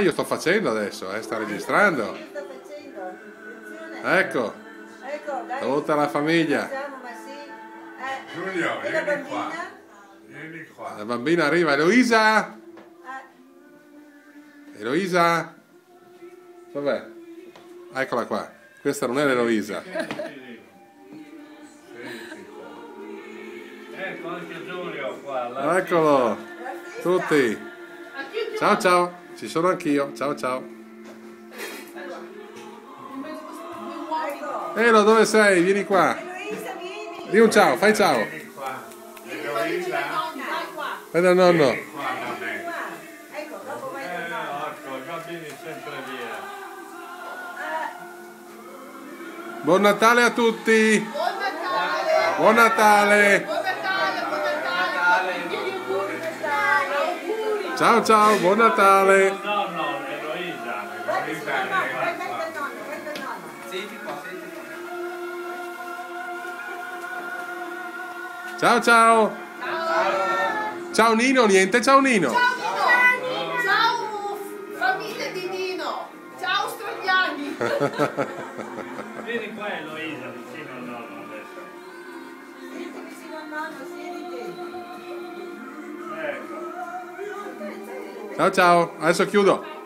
Io sto facendo adesso, sta registrando. Sto facendo, attenzione. Ecco, Ecco, dai. tutta la famiglia. Ma sì. Giulio, E la vieni qua. bambina? Vieni qua. La bambina arriva, Eloisa! Eloisa? Dov'è? Eccola qua. Questa non è l'Eloisa. Ecco anche Giulio qua. Eccolo, tutti. Ciao ciao, ci sono anch'io. Ciao ciao. Ecco. Elo, dove sei? Vieni qua. Eloisa, vieni. Di un ciao, fai ciao. Vieni qua. Eloisa. Fai da nonno. Vieni qua da me. Qua. Ecco, dopo vai da nonno. Ecco, i bambini sempre via. Buon Natale a tutti. Buon Natale! Buon Natale. Buon Natale, buon Natale! Vieni auguri! Auguri! Ciao ciao, buon Natale. No, Eloisa. Vai Eloisa da nonno, è vai qua. da nonno, vai da nonno. Senti qua, senti qua. Ciao ciao. Ciao Nino, niente, ciao Nino. Ciao Nino! Ciao famiglia di Nino! Ciao Strogliani! Vieni qua Eloisa, vicino al nonno adesso. Siediti vicino al nonno, siediti. Ecco. Ciao ciao, adesso chiudo.